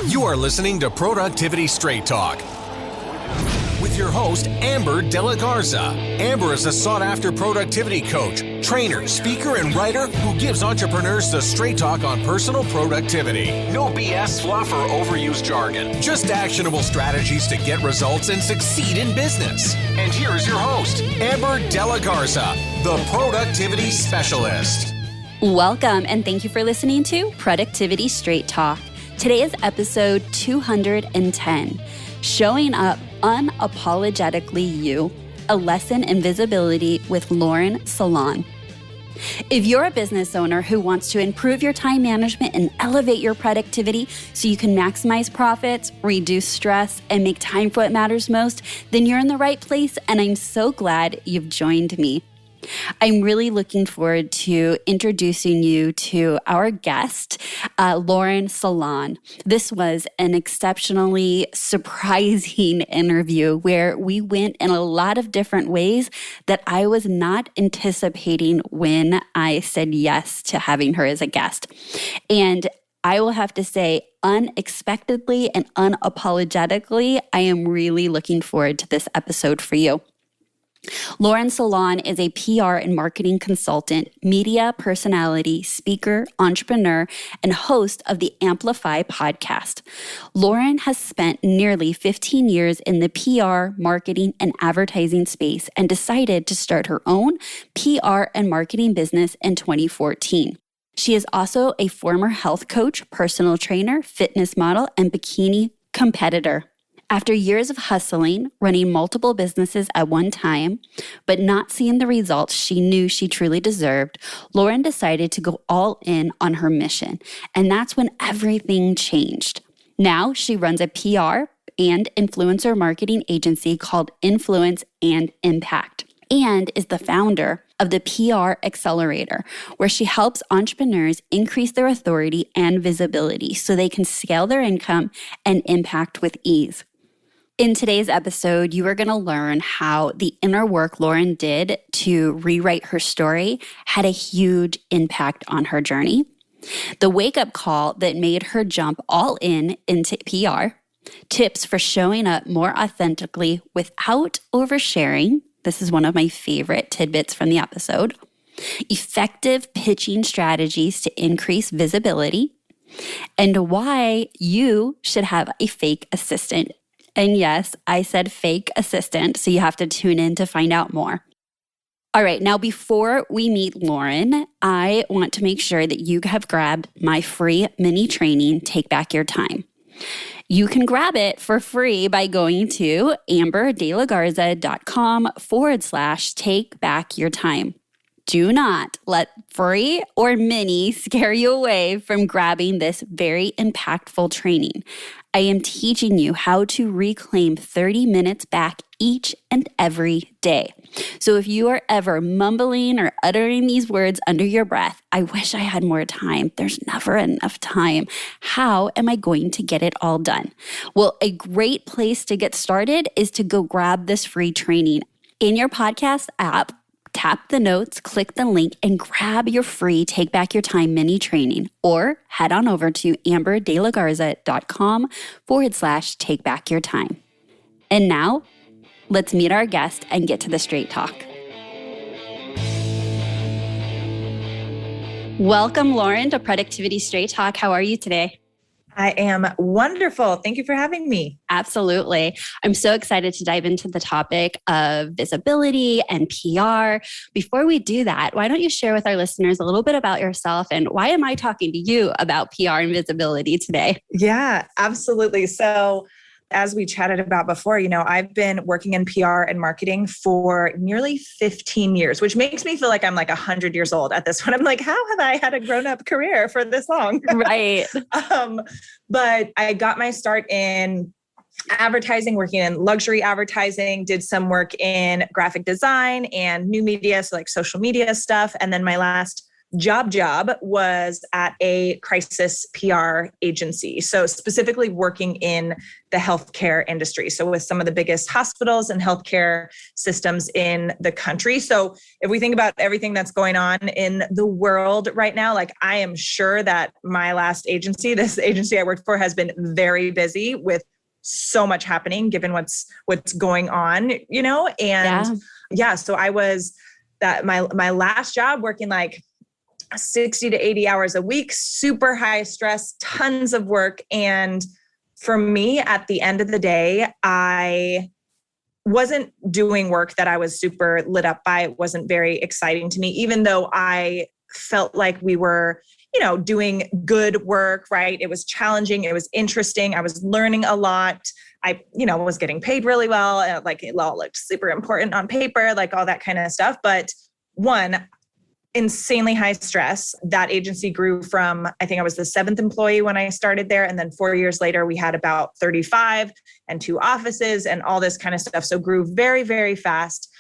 You are listening to Productivity Straight Talk with your host, Amber De La Garza. Amber is a sought-after productivity coach, trainer, speaker, and writer who gives entrepreneurs the straight talk on personal productivity. No BS, fluff, or overused jargon. Just actionable strategies to get results and succeed in business. And here is your host, Amber De La Garza, the productivity specialist. Welcome, and thank you for listening to Productivity Straight Talk. Today is episode 210, Showing Up Unapologetically You, a lesson in visibility with Lauren Salaun. If you're a business owner who wants to improve your time management and elevate your productivity so you can maximize profits, reduce stress, and make time for what matters most, then you're in the right place, and I'm so glad you've joined me. I'm really looking forward to introducing you to our guest, Lauren Salaun. This was an exceptionally surprising interview where we went in a lot of different ways that I was not anticipating when I said yes to having her as a guest. And I will have to say, unexpectedly and unapologetically, I am really looking forward to this episode for you. Lauren Salaun is a PR and marketing consultant, media personality, speaker, entrepreneur, and host of the Amplify podcast. Lauren has spent nearly 15 years in the PR, marketing, and advertising space and decided to start her own PR and marketing business in 2014. She is also a former health coach, personal trainer, fitness model, and bikini competitor. After years of hustling, running multiple businesses at one time, but not seeing the results she knew she truly deserved, Lauren decided to go all in on her mission. And that's when everything changed. Now she runs a PR and influencer marketing agency called Influence and Impact, and is the founder of the PR Accelerator, where she helps entrepreneurs increase their authority and visibility so they can scale their income and impact with ease. In today's episode, you are going to learn how the inner work Lauren did to rewrite her story had a huge impact on her journey, the wake-up call that made her jump all in into PR, tips for showing up more authentically without oversharing. This is one of my favorite tidbits from the episode. Effective pitching strategies to increase visibility, and why you should have a fake assistant. And yes, I said fake assistant, so you have to tune in to find out more. All right, now before we meet Lauren, I want to make sure that you have grabbed my free mini training, Take Back Your Time. You can grab it for free by going to amberdelagarza.com/take back your time. Do not let free or mini scare you away from grabbing this very impactful training. I am teaching you how to reclaim 30 minutes back each and every day. So if you are ever mumbling or uttering these words under your breath, I wish I had more time. There's never enough time. How am I going to get it all done? Well, a great place to get started is to go grab this free training. In your podcast app, tap the notes, click the link, and grab your free Take Back Your Time mini training, or head on over to amberdelagarza.com/take back your time. And now, let's meet our guest and get to the straight talk. Welcome, Lauren, to Productivity Straight Talk. How are you today? I am wonderful. Thank you for having me. Absolutely. I'm so excited to dive into the topic of visibility and PR. Before we do that, why don't you share with our listeners a little bit about yourself and why am I talking to you about PR and visibility today? Yeah, absolutely. So as we chatted about before, I've been working in PR and marketing for nearly 15 years, which makes me feel like I'm like 100 years old at this point. I'm like, how have I had a grown-up career for this long? Right. But I got my start in advertising, working in luxury advertising, did some work in graphic design and new media, so like social media stuff. And then my last job was at a crisis PR agency. So specifically working in the healthcare industry. So with some of the biggest hospitals and healthcare systems in the country. So if we think about everything that's going on in the world right now, like I am sure that my last agency, this agency I worked for, has been very busy with so much happening given what's going on, and so I was my last job working like 60 to 80 hours a week, super high stress, tons of work. And for me, at the end of the day, I wasn't doing work that I was super lit up by. It wasn't very exciting to me, even though I felt like we were, doing good work, right? It was challenging. It was interesting. I was learning a lot. I, was getting paid really well. Like it all looked super important on paper, like all that kind of stuff. But one, insanely high stress. That agency grew from, I think I was the 7th employee when I started there. And then 4 years later, we had about 35 and 2 offices and all this kind of stuff. So grew very, very fast.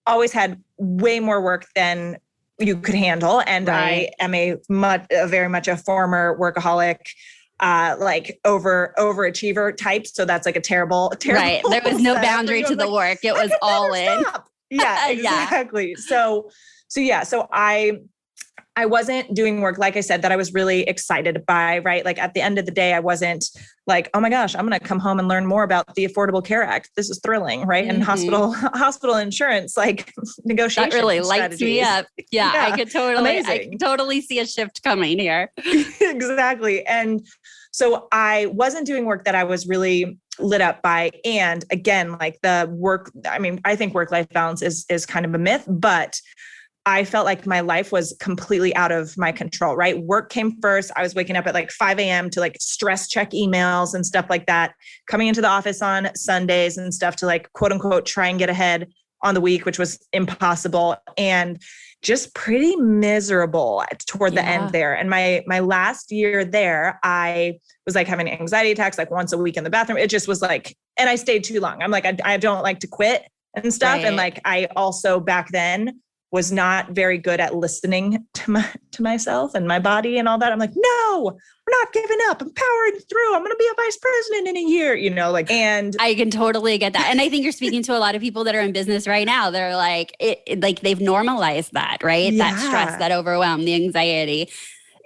Always had way more work than you could handle. And right. I am very much a former workaholic, like overachiever type. So that's like a terrible. Right. There was no boundary to the work. It was all in. Stop. Yeah, exactly. So I wasn't doing work, like I said, that I was really excited by, right? Like at the end of the day, I wasn't like, oh my gosh, I'm going to come home and learn more about the Affordable Care Act. This is thrilling, right? And hospital insurance, like negotiation. That really lights me up. Yeah, I could totally see a shift coming here. Exactly. And so I wasn't doing work that I was really lit up by. And again, like the work, I think work-life balance is kind of a myth, but I felt like my life was completely out of my control, right? Work came first. I was waking up at like 5 a.m. to like stress check emails and stuff like that, coming into the office on Sundays and stuff to like, quote unquote, try and get ahead on the week, which was impossible and just pretty miserable toward the end there. And my last year there, I was like having anxiety attacks like once a week in the bathroom. It just was like, and I stayed too long. I'm like, I don't like to quit and stuff. Right. And like, I also back then was not very good at listening to myself and my body and all that. I'm like, no, we're not giving up. I'm powering through. I'm going to be a vice president in a year, and I can totally get that. And I think you're speaking to a lot of people that are in business right now. They're like, like they've normalized that, right? Yeah. That stress, that overwhelm, the anxiety,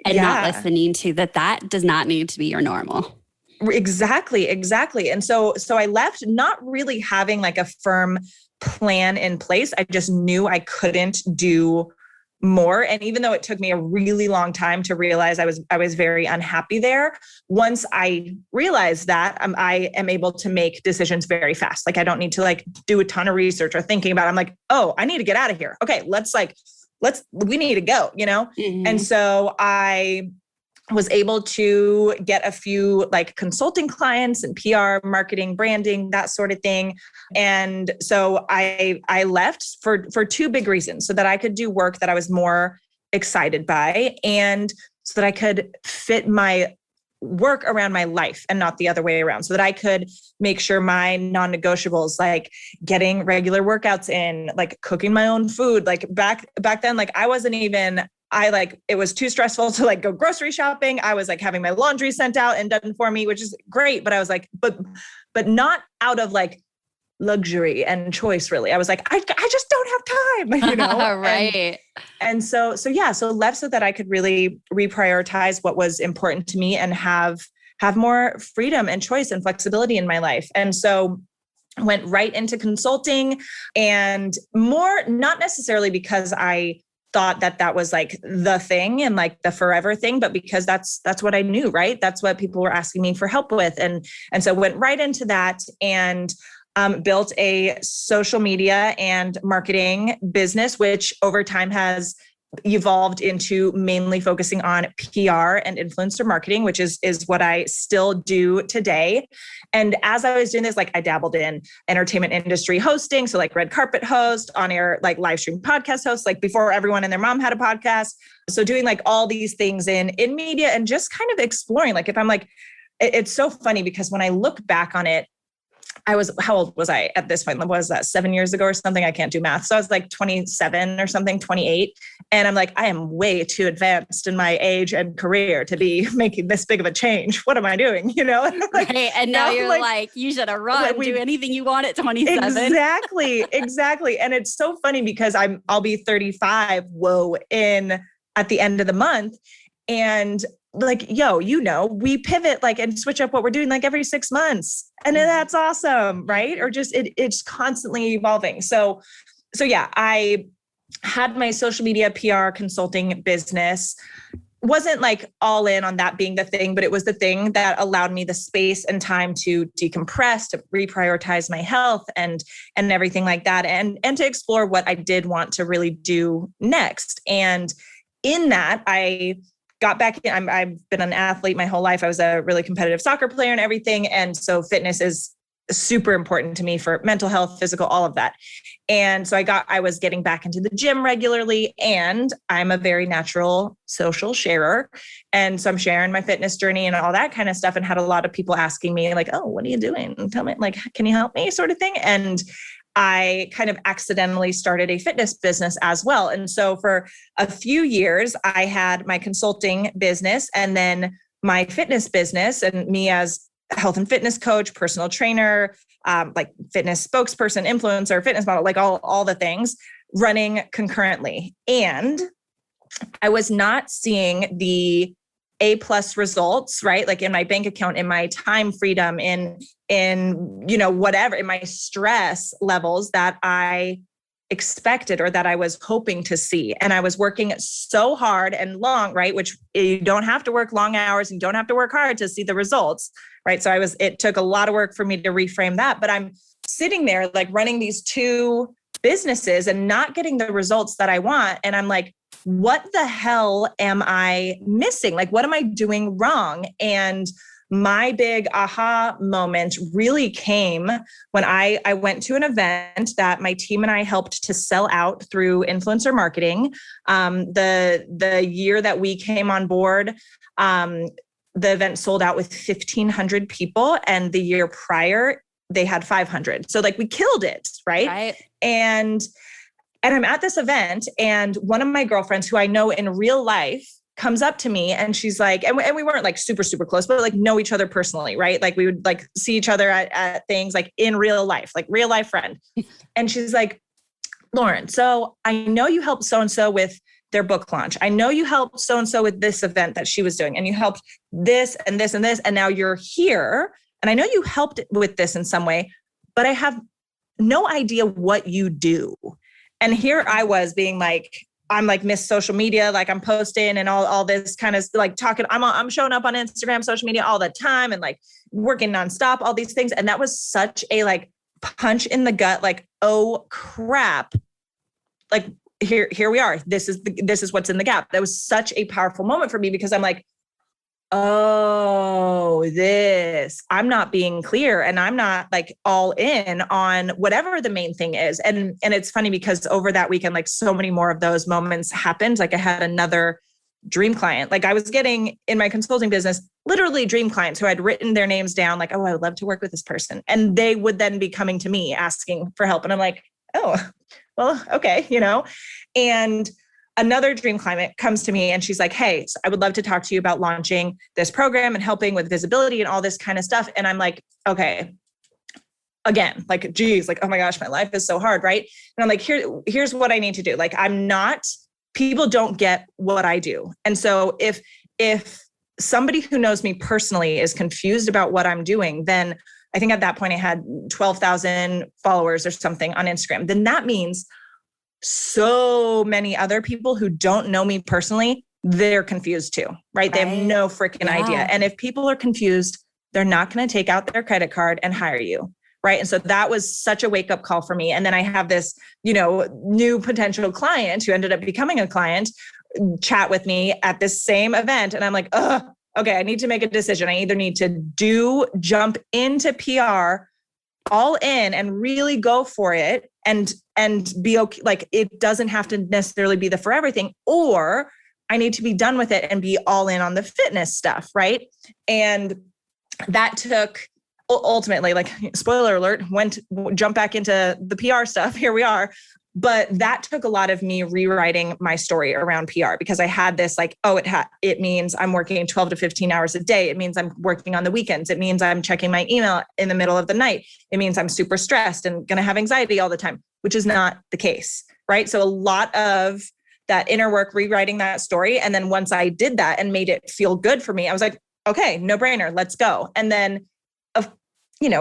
and not listening to that does not need to be your normal. Exactly. And so I left not really having like a firm plan in place. I just knew I couldn't do more. And even though it took me a really long time to realize I was very unhappy there, once I realized that, I am able to make decisions very fast. Like I don't need to like do a ton of research or thinking about it. I'm like, oh, I need to get out of here. Okay, we need to go, Mm-hmm. And so I was able to get a few like consulting clients and PR, marketing, branding, that sort of thing. And so I left for 2 big reasons, so that I could do work that I was more excited by, and so that I could fit my work around my life and not the other way around, so that I could make sure my non-negotiables, like getting regular workouts in, like cooking my own food, like back then, like it was too stressful to like go grocery shopping. I was like having my laundry sent out and done for me, which is great. But I was like, but not out of like luxury and choice, really. I was like, I just don't have time, Right. And so left so that I could really reprioritize what was important to me and have more freedom and choice and flexibility in my life. And so went right into consulting, and more, not necessarily because I thought that was like the thing and like the forever thing, but because that's what I knew, right? That's what people were asking me for help with. And so went right into that and built a social media and marketing business, which over time has evolved into mainly focusing on PR and influencer marketing, which is what I still do today. And as I was doing this, like I dabbled in entertainment industry hosting. So like red carpet host, on air, like live stream podcast host, like before everyone and their mom had a podcast. So doing like all these things in media and just kind of exploring, like if I'm like, it's so funny because when I look back on it, how old was I at this point? What was that, 7 years ago or something? I can't do math. So I was like 27 or something, 28. And I'm like, I am way too advanced in my age and career to be making this big of a change. What am I doing? You know? Like, right. And now you're like, you should have run, do anything you want at 27. Exactly. And it's so funny because I'll be 35, at the end of the month. And like, we pivot and switch up what we're doing like every 6 months. And that's awesome, right? Or just it's constantly evolving. So yeah, I had my social media PR consulting business. Wasn't like all in on that being the thing, but it was the thing that allowed me the space and time to decompress, to reprioritize my health and everything like that. And to explore what I did want to really do next. And in that, I got back in. I've been an athlete my whole life. I was a really competitive soccer player and everything. And so fitness is super important to me for mental health, physical, all of that. And so I was getting back into the gym regularly, and I'm a very natural social sharer. And so I'm sharing my fitness journey and all that kind of stuff, and had a lot of people asking me like, oh, what are you doing? Tell me, like, can you help me, sort of thing. And I kind of accidentally started a fitness business as well. And so for a few years, I had my consulting business and then my fitness business, and me as a health and fitness coach, personal trainer, like fitness spokesperson, influencer, fitness model, like all the things running concurrently. And I was not seeing the A+ results, right? Like in my bank account, in my time freedom, in whatever, in my stress levels that I expected or that I was hoping to see. And I was working so hard and long, right? Which you don't have to work long hours and don't have to work hard to see the results, right? So it took a lot of work for me to reframe that, but I'm sitting there like running these two businesses and not getting the results that I want. And I'm like, what the hell am I missing? Like, what am I doing wrong? And my big aha moment really came when I went to an event that my team and I helped to sell out through influencer marketing. The year that we came on board, the event sold out with 1,500 people. And the year prior, they had 500. So like we killed it, right? And I'm at this event, and one of my girlfriends who I know in real life comes up to me, and she's like, and we weren't like super, super close, but like know each other personally, right? Like we would like see each other at things like in real life, like real life friend. And she's like, Lauren, so I know you helped so-and-so with their book launch. I know you helped so-and-so with this event that she was doing, and you helped this and this and this. And now you're here. And I know you helped with this in some way, but I have no idea what you do. And here I was being like, I'm like Miss Social Media, like I'm posting and all this kind of like talking. I'm showing up on Instagram, social media all the time, and like working nonstop, all these things. And that was such a like punch in the gut. Like, oh crap! Like here we are. This is what's in the gap. That was such a powerful moment for me, because I'm like, oh, I'm not being clear, and I'm not like all in on whatever the main thing is. And it's funny because over that weekend, like so many more of those moments happened. Like I had another dream client. Like I was getting in my consulting business, literally dream clients who I'd written their names down, like, oh, I would love to work with this person. And they would then be coming to me asking for help. And I'm like, oh, well, okay, and another dream client comes to me and she's like, hey, I would love to talk to you about launching this program and helping with visibility and all this kind of stuff. And I'm like, okay, again, like, geez, like, oh my gosh, my life is so hard. Right. And I'm like, here's what I need to do. Like, people don't get what I do. And so if somebody who knows me personally is confused about what I'm doing, then I think at that point I had 12,000 followers or something on Instagram. Then that means so many other people who don't know me personally, they're confused too, right? They have no freaking idea. And if people are confused, they're not going to take out their credit card and hire you, right? And so that was such a wake-up call for me. And then I have this, new potential client who ended up becoming a client chat with me at this same event. And I'm like, okay, I need to make a decision. I either need to jump into PR all in and really go for it and be okay. Like it doesn't have to necessarily be the for everything, or I need to be done with it and be all in on the fitness stuff. Right. And that took ultimately, like spoiler alert, jump back into the PR stuff. Here we are. But that took a lot of me rewriting my story around PR because I had this like, oh, it means I'm working 12 to 15 hours a day. It means I'm working on the weekends. It means I'm checking my email in the middle of the night. It means I'm super stressed and going to have anxiety all the time, which is not the case, right? So a lot of that inner work, rewriting that story. And then once I did that and made it feel good for me, I was like, okay, no brainer, let's go. And then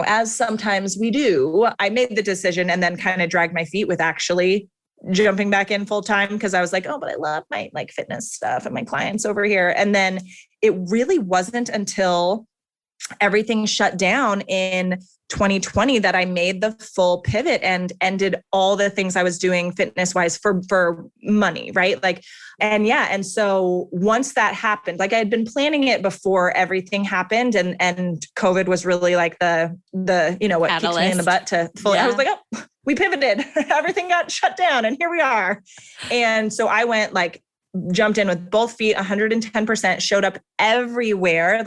as sometimes we do, I made the decision and then kind of dragged my feet with actually jumping back in full time because I was like, oh, but I love my like fitness stuff and my clients over here. And then it really wasn't until everything shut down in 2020 that I made the full pivot and ended all the things I was doing fitness wise for money. Right. And so once that happened, like I had been planning it before everything happened and COVID was really like the what Catalyst. kicked me in the butt to fully, I was like, oh, we pivoted, everything got shut down and here we are. And so I went jumped in with both feet, 110%, showed up everywhere,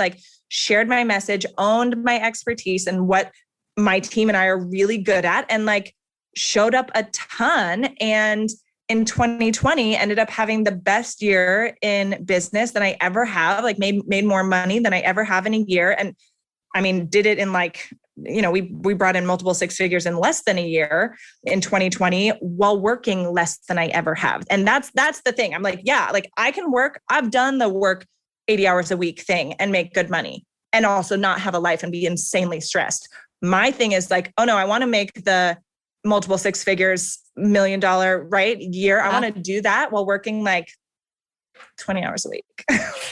shared my message, owned my expertise and what my team and I are really good at, and showed up a ton. And in 2020, ended up having the best year in business than I ever have, made more money than I ever have in a year. And I mean, did it in we brought in multiple six figures in less than a year in 2020 while working less than I ever have. And that's the thing. I'm I can work. I've done the work 80 hours a week thing and make good money and also not have a life and be insanely stressed. My thing is oh no, I want to make the multiple six figures, $1 million, right, year. I want to do that while working 20 hours a week.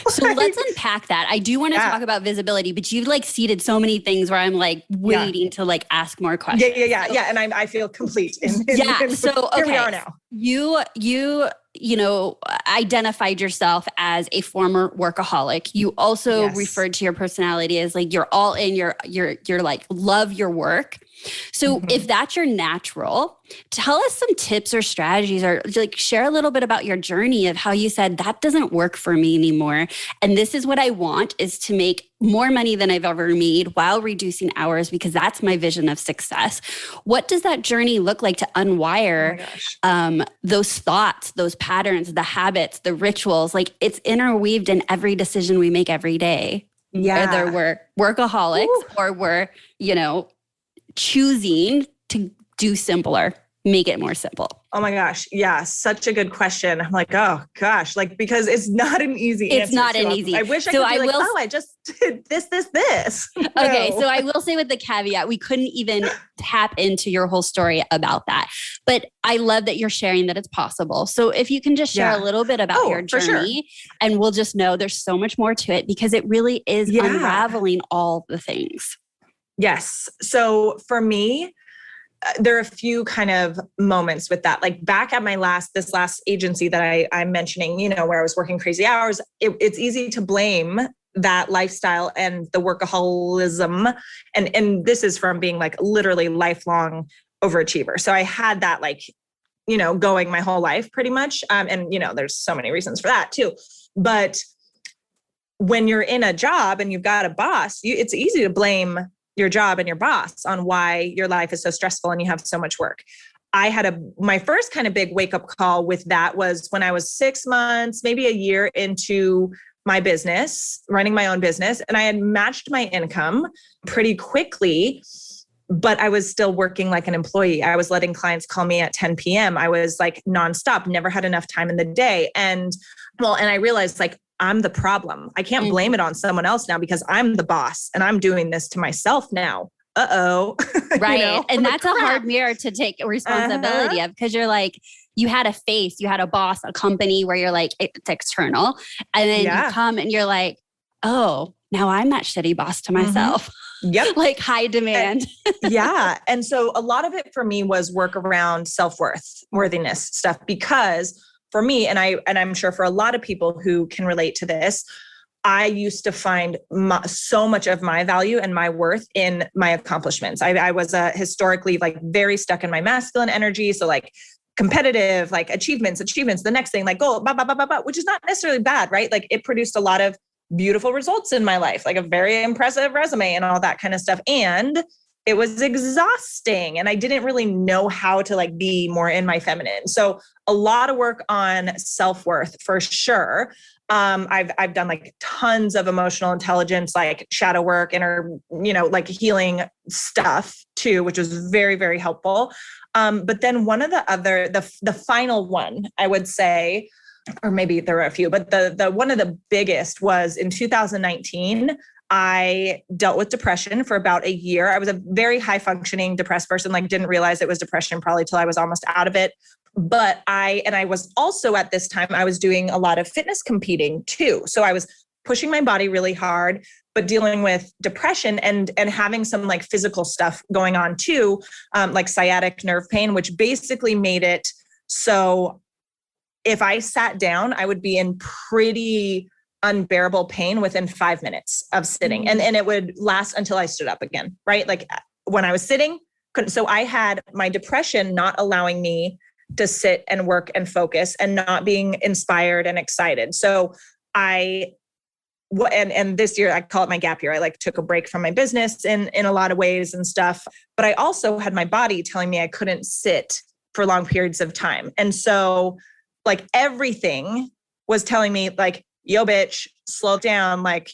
So let's unpack that. I do want to talk about visibility, but you've seeded so many things where I'm waiting to ask more questions. Yeah. And I feel complete. So here we are now. You identified yourself as a former workaholic. You also referred to your personality as you're all in, you're love your work. So if that's your natural, tell us some tips or strategies or share a little bit about your journey of how you said that doesn't work for me anymore. And this is what I want is to make more money than I've ever made while reducing hours because that's my vision of success. What does that journey look like to unwire those thoughts, those patterns, the habits, the rituals? It's interweaved in every decision we make every day. Yeah. Whether we're workaholics or we're, choosing to do simpler, make it more simple. Oh my gosh. Yeah. Such a good question. I'm oh gosh, because it's not an easy answer. It's not an easy. I wish I could be I just did this. Okay. So I will say with the caveat, we couldn't even tap into your whole story about that. But I love that you're sharing that it's possible. So if you can just share a little bit about your journey and we'll just know there's so much more to it because it really is unraveling all the things. Yes. So for me, there are a few kind of moments with that. Back at this last agency that I'm mentioning, where I was working crazy hours, it's easy to blame that lifestyle and the workaholism. And this is from being literally lifelong overachiever. So I had that going my whole life pretty much. And there's so many reasons for that too. But when you're in a job and you've got a boss, it's easy to blame your job and your boss on why your life is so stressful and you have so much work. I had my first kind of big wake up call with that was when I was 6 months, maybe a year into my business, running my own business. And I had matched my income pretty quickly, but I was still working like an employee. I was letting clients call me at 10 p.m. I was nonstop, never had enough time in the day. And I realized I'm the problem. I can't blame it on someone else now because I'm the boss and I'm doing this to myself now. Uh-oh. Right. And that's a hard mirror to take responsibility of because you're you had a face, you had a boss, a company where you're it's external. And then you come and you're oh, now I'm that shitty boss to myself. Yep. High demand. Yeah. And so a lot of it for me was work around worthiness stuff because for me, and I'm sure for a lot of people who can relate to this, I used to find so much of my value and my worth in my accomplishments. I was historically very stuck in my masculine energy. So competitive, achievements, the next thing, goal, which is not necessarily bad, right? It produced a lot of beautiful results in my life, like a very impressive resume and all that kind of stuff. And it was exhausting. And I didn't really know how to like be more in my feminine. So a lot of work on self-worth for sure. I've done like tons of emotional intelligence, like shadow work, like healing stuff too, which was very, very helpful. But then one of the final one, I would say, or maybe there were a few, but the one of the biggest was in 2019. I dealt with depression for about a year. I was a very high functioning depressed person, like didn't realize it was depression probably till I was almost out of it. But I was also at this time, I was doing a lot of fitness competing too. So I was pushing my body really hard, but dealing with depression and having some like physical stuff going on too, like sciatic nerve pain, which basically made it so if I sat down, I would be in pretty unbearable pain within 5 minutes of sitting. And it would last until I stood up again, right? Like when I was sitting, couldn't. So I had my depression not allowing me to sit and work and focus and not being inspired and excited. So and this year I call it my gap year. I like took a break from my business in a lot of ways and stuff, but I also had my body telling me I couldn't sit for long periods of time. And so like everything was telling me like, yo, bitch, slow down. Like,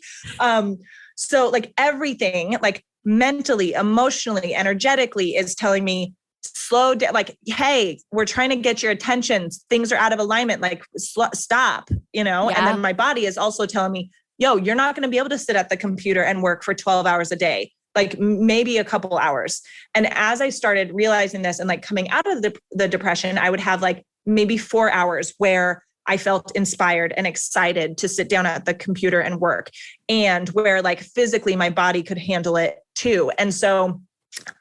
so like everything, like mentally, emotionally, energetically is telling me slow down. Like, hey, we're trying to get your attention. Things are out of alignment. Like stop, Yeah. And then my body is also telling me, yo, you're not going to be able to sit at the computer and work for 12 hours a day, like maybe a couple hours. And as I started realizing this and like coming out of the depression, I would have like maybe 4 hours where I felt inspired and excited to sit down at the computer and work, and where like physically my body could handle it too. And so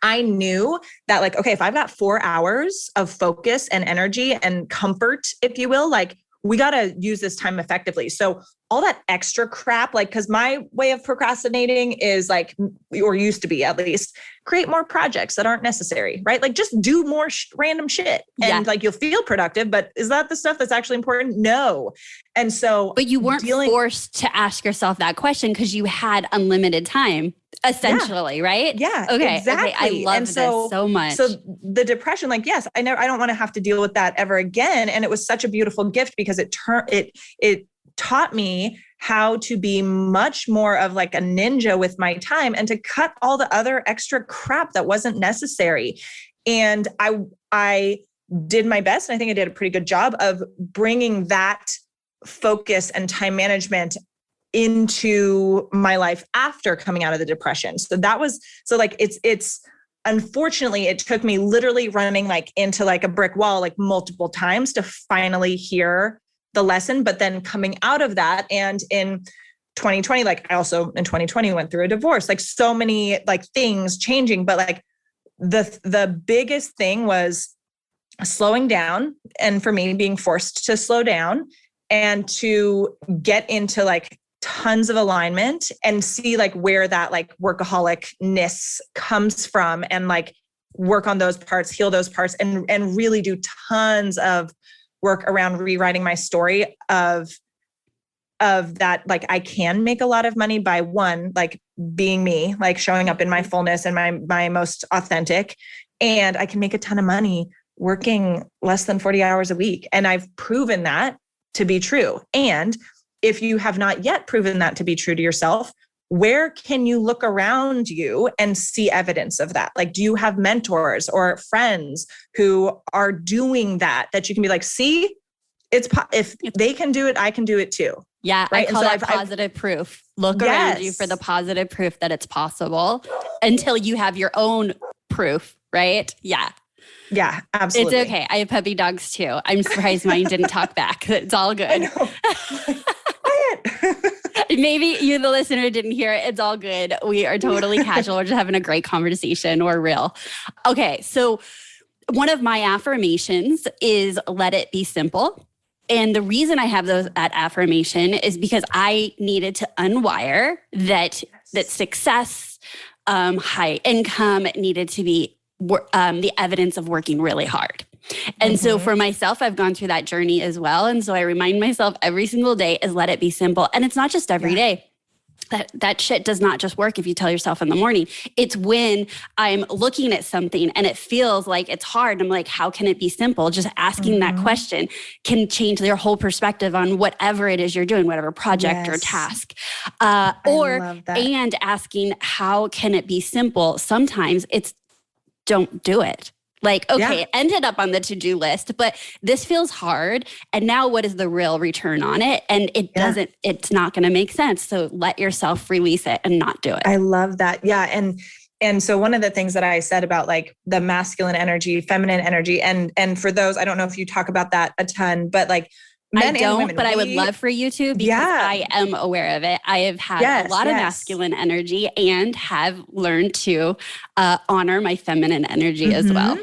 I knew that like, okay, if I've got 4 hours of focus and energy and comfort, if you will, like we got to use this time effectively. So all that extra crap, like, cause my way of procrastinating is like, or used to be at least, create more projects that aren't necessary, right? Like just do more random shit and like you'll feel productive, but is that the stuff that's actually important? No. And so, but you weren't forced to ask yourself that question because you had unlimited time, essentially, right? Yeah. Okay. Exactly. Okay, I love this so much. So the depression, like, yes, I don't want to have to deal with that ever again. And it was such a beautiful gift because it taught me how to be much more of like a ninja with my time and to cut all the other extra crap that wasn't necessary. And I did my best. And I think I did a pretty good job of bringing that focus and time management into my life after coming out of the depression. So it's unfortunately, it took me literally running like into like a brick wall, like multiple times to finally hear the lesson. But then coming out of that, and in 2020, like I also in 2020 went through a divorce, like so many like things changing, but like the biggest thing was slowing down. And for me, being forced to slow down and to get into like tons of alignment and see like where that like workaholicness comes from, and like work on those parts, heal those parts, and really do tons of work around rewriting my story of that. Like I can make a lot of money by one, like being me, like showing up in my fullness and my most authentic, and I can make a ton of money working less than 40 hours a week. And I've proven that to be true. And if you have not yet proven that to be true to yourself, where can you look around you and see evidence of that? Like, do you have mentors or friends who are doing that you can be like, see, if they can do it, I can do it too. Yeah. Right? I call that positive proof. Look around you for the positive proof that it's possible until you have your own proof, right? Yeah. Yeah, absolutely. It's okay. I have puppy dogs too. I'm surprised mine didn't talk back. It's all good. I know. Quiet. Maybe you, the listener, didn't hear it. It's all good. We are totally casual. We're just having a great conversation. We're real. Okay. So one of my affirmations is let it be simple. And the reason I have that affirmation is because I needed to unwire that success, high income needed to be the evidence of working really hard. And so for myself, I've gone through that journey as well. And so I remind myself every single day is let it be simple. And it's not just every day. That shit does not just work if you tell yourself in the morning. It's when I'm looking at something and it feels like it's hard. I'm like, how can it be simple? Just asking that question can change their whole perspective on whatever it is you're doing, whatever project or task. And asking, how can it be simple? Sometimes it's don't do it. Like, okay, it ended up on the to-do list, but this feels hard. And now what is the real return on it? And it doesn't, it's not going to make sense. So let yourself release it and not do it. I love that. Yeah. And so one of the things that I said about like the masculine energy, feminine energy, and for those, I don't know if you talk about that a ton, but like men and women. But I would love for you to, because I am aware of it. I have had a lot of masculine energy and have learned to honor my feminine energy as well.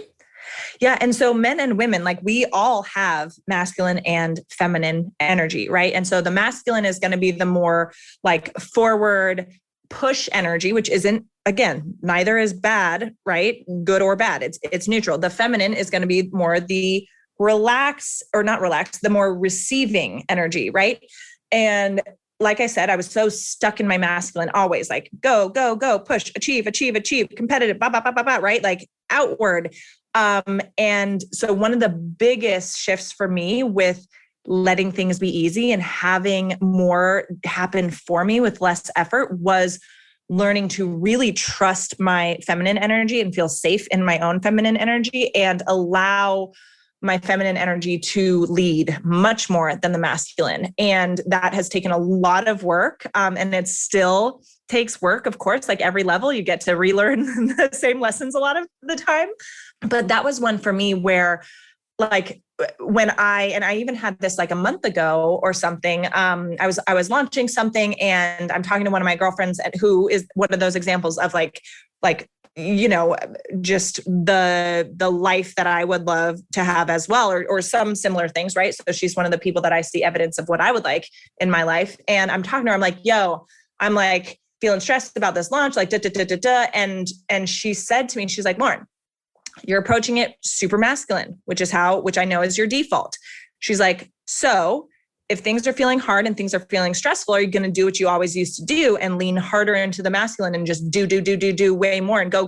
Yeah. And so men and women, like we all have masculine and feminine energy, right? And so the masculine is going to be the more like forward push energy, which isn't, again, neither is bad, right? Good or bad. It's neutral. The feminine is going to be more the the more receiving energy, right? And like I said, I was so stuck in my masculine, always like go, go, go, push, achieve, competitive, right? Like outward. And so one of the biggest shifts for me with letting things be easy and having more happen for me with less effort was learning to really trust my feminine energy and feel safe in my own feminine energy and allow my feminine energy to lead much more than the masculine. And that has taken a lot of work. And it still takes work, of course, like every level you get to relearn the same lessons a lot of the time. But that was one for me where like when I even had this like a month ago or something, I was launching something and I'm talking to one of my girlfriends who is one of those examples of like, you know, just the life that I would love to have as well, or some similar things, right? So she's one of the people that I see evidence of what I would like in my life. And I'm talking to her, I'm like, I'm like feeling stressed about this launch, like And she said to me, she's like, Lauren, you're approaching it super masculine, which I know is your default. She's like, so if things are feeling hard and things are feeling stressful, are you going to do what you always used to do and lean harder into the masculine and just do way more and go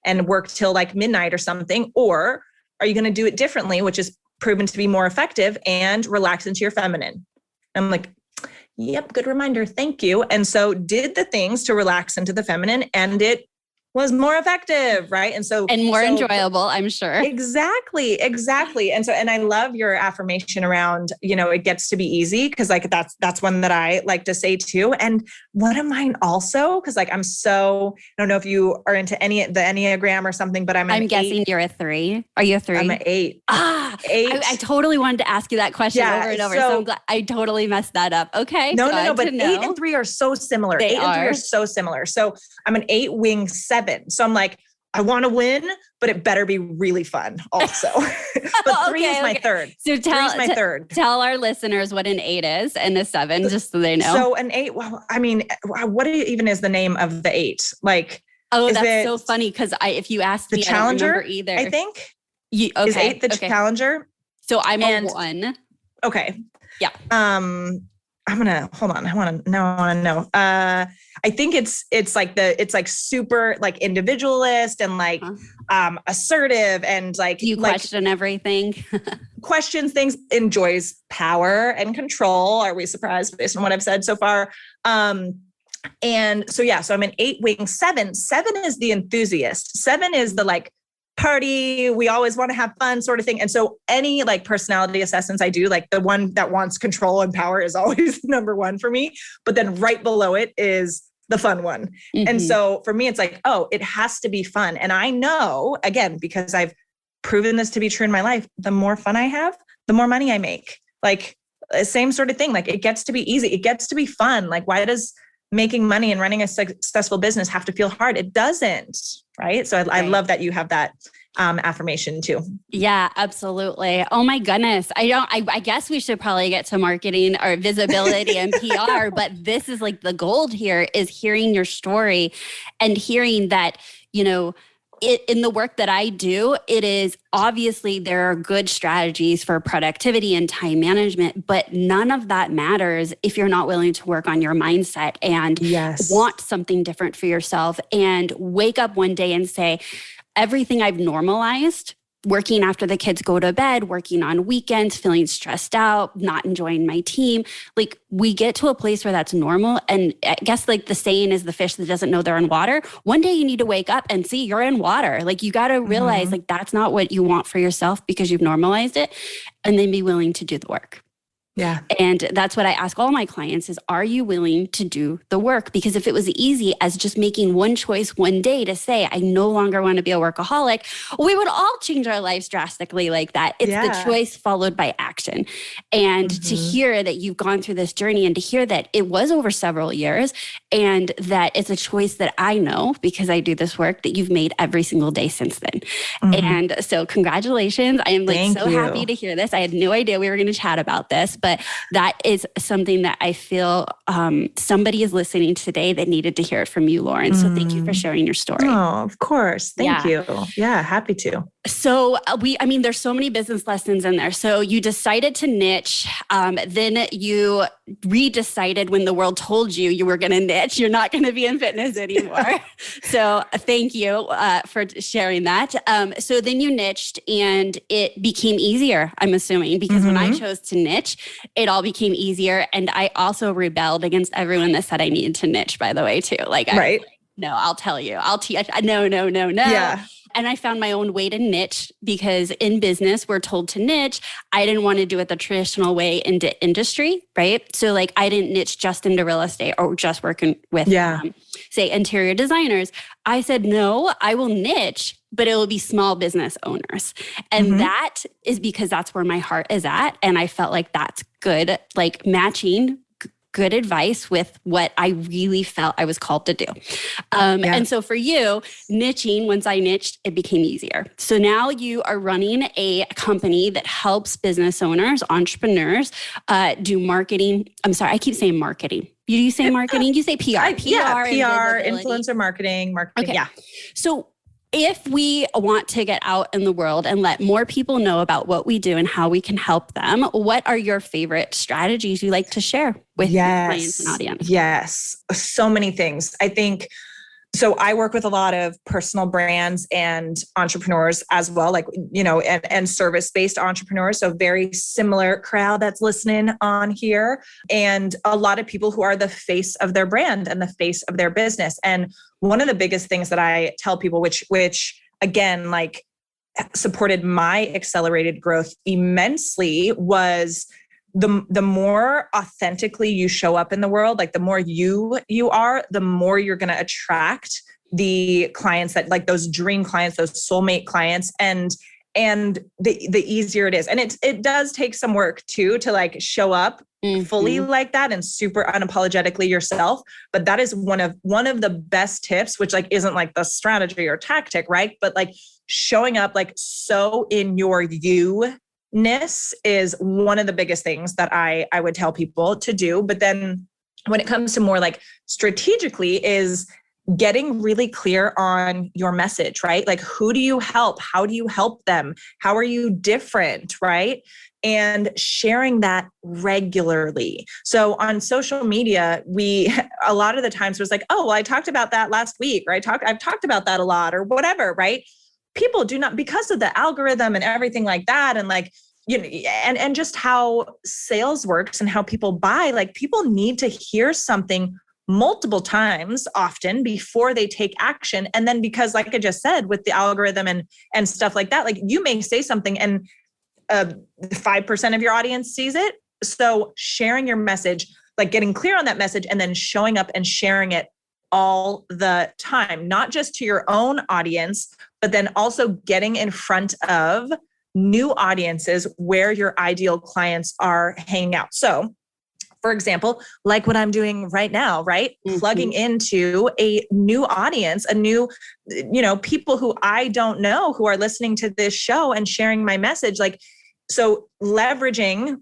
and work till like midnight or something? Or are you going to do it differently, which is proven to be more effective, and relax into your feminine? I'm like, yep, good reminder. Thank you. And so did the things to relax into the feminine, and it was more effective, right? And more enjoyable, I'm sure. Exactly. And I love your affirmation around, you know, it gets to be easy, because like that's one that I like to say too. And one of mine also, because like I don't know if you are into the Enneagram or something, but I'm guessing 8. You're a 3. Are you a 3? I'm an 8. 8. I totally wanted to ask you that question over and over. So I'm glad I totally messed that up. Okay. No, but 8 and 3 are so similar. They 8 and 3 are so similar. So I'm an 8 wing 7. So I'm like, I want to win, but it better be really fun also. But 3 is my third. So 3 is my third. Tell our listeners what an 8 is and a 7, just so they know. So an 8, well, I mean, what even is the name of the 8? Like, that's so funny, because if you asked me, Challenger, I don't remember either. I think. Is 8 the Challenger? So I'm a 1. Okay. Yeah. I'm gonna hold on. I want to know. I think it's like super like individualist and like assertive and like you question everything. Questions things, enjoys power and control. Are we surprised based on what I've said so far? And so I'm an 8 wing 7. 7 is the enthusiast. 7 is the like party, we always want to have fun sort of thing. And so any like personality assessments I do, like the one that wants control and power is always number 1 for me. But then right below it is the fun one. Mm-hmm. And so for me, it's like, it has to be fun. And I know, again, because I've proven this to be true in my life, the more fun I have, the more money I make. Like same sort of thing. Like it gets to be easy. It gets to be fun. Like why does making money and running a successful business have to feel hard? It doesn't, right? So I love that you have that affirmation too. Yeah, absolutely. Oh my goodness. I guess we should probably get to marketing or visibility and PR, but this is like the gold here is hearing your story and hearing that, you know, in the work that I do, it is obviously there are good strategies for productivity and time management, but none of that matters if you're not willing to work on your mindset and want something different for yourself and wake up one day and say, everything I've normalized, working after the kids go to bed, working on weekends, feeling stressed out, not enjoying my team. Like we get to a place where that's normal. And I guess like the saying is the fish that doesn't know they're in water. One day you need to wake up and see you're in water. Like you got to realize like that's not what you want for yourself because you've normalized it, and then be willing to do the work. Yeah. And that's what I ask all my clients is, are you willing to do the work? Because if it was easy as just making one choice one day to say, I no longer want to be a workaholic, we would all change our lives drastically like that. It's the choice followed by action. And to hear that you've gone through this journey and to hear that it was over several years and that it's a choice that I know because I do this work that you've made every single day since then. And so congratulations. I am like happy to hear this. I had no idea we were going to chat about this, but that is something that I feel somebody is listening today that needed to hear it from you, Lauren. So thank you for sharing your story. Oh, of course. Thank you. Yeah, happy to. So there's so many business lessons in there. So you decided to niche. Then you redecided when the world told you were going to niche. You're not going to be in fitness anymore. So thank you for sharing that. So then you niched and it became easier, I'm assuming, because when I chose to niche, it all became easier. And I also rebelled against everyone that said I needed to niche, by the way, too. Like, no, I'll tell you. I'll teach. No. Yeah. And I found my own way to niche because in business, we're told to niche. I didn't want to do it the traditional way into industry, right? So like I didn't niche just into real estate or just working with, say, interior designers. I said, no, I will niche, but it will be small business owners. And that is because that's where my heart is at. And I felt like that's good, like matching good advice with what I really felt I was called to do. And so for you, niching, once I niched, it became easier. So now you are running a company that helps business owners, entrepreneurs, do marketing. I'm sorry, I keep saying marketing. You say marketing? You say PR. PR, influencer marketing. Okay. Yeah. So if we want to get out in the world and let more people know about what we do and how we can help them, what are your favorite strategies you like to share with clients and audience? Yes, so many things. I think, so I work with a lot of personal brands and entrepreneurs as well, like, and service-based entrepreneurs. So very similar crowd that's listening on here. And a lot of people who are the face of their brand and the face of their business. And one of the biggest things that I tell people, which again, like supported my accelerated growth immensely, was the more authentically you show up in the world, like the more you are, the more you're going to attract the clients that like those dream clients, those soulmate clients, and the easier it is. And it does take some work too, to like show up fully like that and super unapologetically yourself. But that is one of the best tips, which like isn't like the strategy or tactic, right? But like showing up like so in your you-ness is one of the biggest things that I would tell people to do. But then when it comes to more like strategically is getting really clear on your message, right? Like who do you help? How do you help them? How are you different, right? And sharing that regularly. So on social media, a lot of the times it was like, oh, well, I talked about that last week, or I've talked about that a lot or whatever, right? People do not, because of the algorithm and everything like that. And like, and just how sales works and how people buy, like people need to hear something multiple times often before they take action. And then because like I just said, with the algorithm and stuff like that, like you may say something and 5% of your audience sees it. So sharing your message, like getting clear on that message and then showing up and sharing it all the time, not just to your own audience, but then also getting in front of new audiences where your ideal clients are hanging out. So for example, like what I'm doing right now, right? Plugging into a new audience, a new, people who I don't know who are listening to this show and sharing my message. Like, so leveraging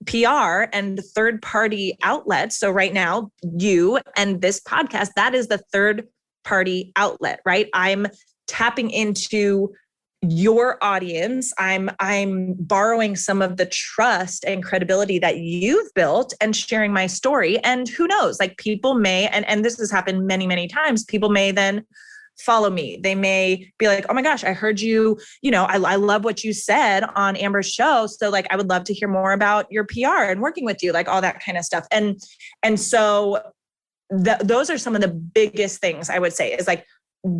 PR and third-party outlets. So right now, you and this podcast, that is the third-party outlet, right? I'm tapping into your audience. I'm borrowing some of the trust and credibility that you've built and sharing my story. And who knows, like people may, and this has happened many, many times, people may then follow me. They may be like, oh my gosh, I heard you, I love what you said on Amber's show. So like, I would love to hear more about your PR and working with you, like all that kind of stuff. And so those are some of the biggest things I would say is like,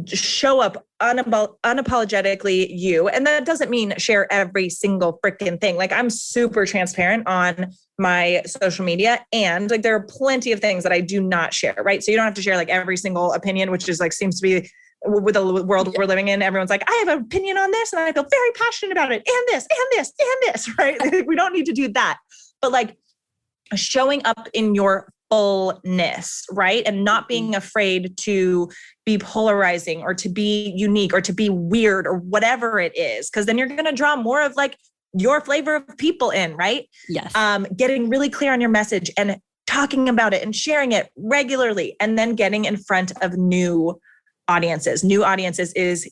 show up unapologetically you. And that doesn't mean share every single freaking thing. Like I'm super transparent on my social media, and like there are plenty of things that I do not share, right? So you don't have to share like every single opinion, which is like seems to be with the world we're living in. Everyone's like, I have an opinion on this and I feel very passionate about it, and this, and this, and this, right? We don't need to do that. But like showing up in your fullness, right? And not being afraid to be polarizing or to be unique or to be weird or whatever it is. Cause then you're going to draw more of like your flavor of people in, right? Yes. Getting really clear on your message and talking about it and sharing it regularly, and then getting in front of new audiences. New audiences is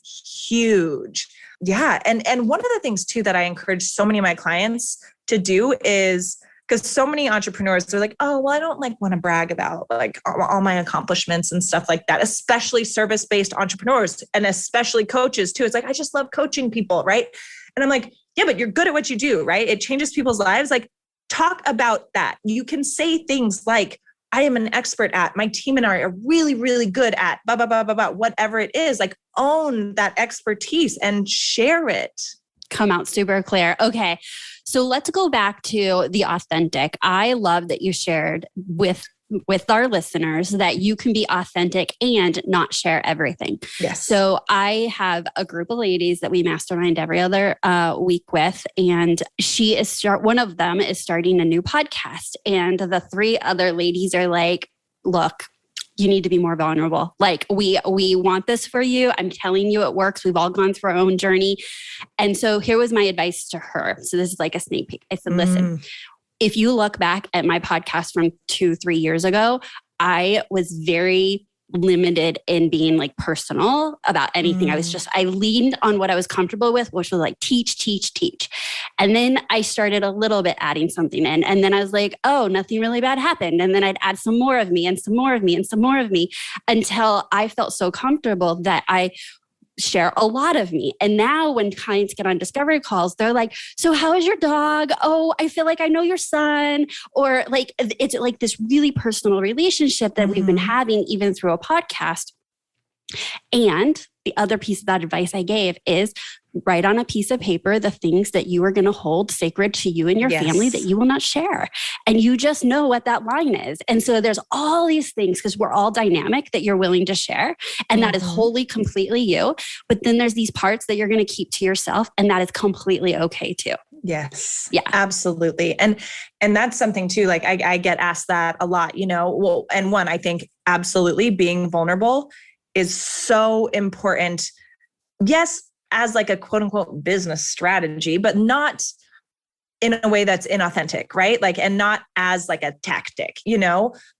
huge. Yeah. And one of the things too that I encourage so many of my clients to do is, because so many entrepreneurs are like, oh, well, I don't like want to brag about like all my accomplishments and stuff like that, especially service-based entrepreneurs and especially coaches too. It's like, I just love coaching people, right? And I'm like, yeah, but you're good at what you do, right? It changes people's lives. Like talk about that. You can say things like, I am an expert at, my team and I are really, really good at, blah, blah, blah, blah, blah, whatever it is, like own that expertise and share it. Come out super clear. Okay. So let's go back to the authentic. I love that you shared with our listeners that you can be authentic and not share everything. Yes. So I have a group of ladies that we mastermind every other week with, and one of them is starting a new podcast, and the three other ladies are like, look, you need to be more vulnerable. Like we want this for you. I'm telling you, it works. We've all gone through our own journey. And so here was my advice to her. So this is like a sneak peek. I said, listen, if you look back at my podcast from 2-3 years ago, I was very limited in being like personal about anything. I leaned on what I was comfortable with, which was like teach. And then I started a little bit adding something in. And then I was like, oh, nothing really bad happened. And then I'd add some more of me and some more of me and some more of me until I felt so comfortable that I share a lot of me. And now when clients get on discovery calls, they're like, so how is your dog? Oh, I feel like I know your son. Or like, it's like this really personal relationship that we've been having even through a podcast. And the other piece of that advice I gave is write on a piece of paper the things that you are going to hold sacred to you and your family that you will not share. And you just know what that line is. And so there's all these things, because we're all dynamic, that you're willing to share. And that is wholly, completely you. But then there's these parts that you're going to keep to yourself. And that is completely okay too. Yes. Yeah. Absolutely. And that's something too, like I get asked that a lot, well, and one, I think absolutely being vulnerable is so important. Yes, as like a quote unquote business strategy, but not in a way that's inauthentic, right? Like, and not as like a tactic,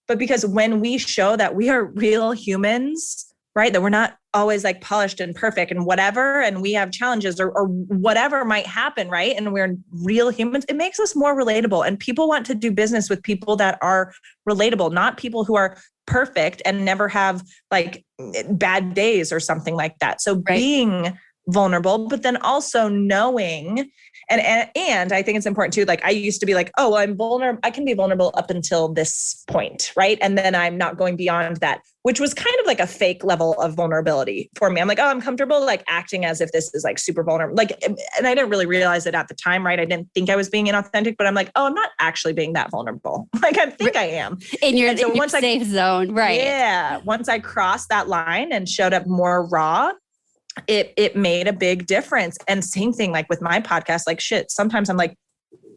but because when we show that we are real humans, right? That we're not always like polished and perfect and whatever, and we have challenges or whatever might happen, right? And we're real humans, it makes us more relatable. And people want to do business with people that are relatable, not people who are perfect and never have like bad days or something like that. So being vulnerable, but then also knowing, and I think it's important too, like I used to be like, oh, well, I'm vulnerable. I can be vulnerable up until this point, right? And then I'm not going beyond that, which was kind of like a fake level of vulnerability for me. I'm like, oh, I'm comfortable like acting as if this is like super vulnerable. Like, and I didn't really realize it at the time, right? I didn't think I was being inauthentic, but I'm like, oh, I'm not actually being that vulnerable. Like I think I am. In your safe zone, right? Yeah. Once I crossed that line and showed up more raw, it made a big difference. And same thing, like with my podcast, like shit, sometimes I'm like,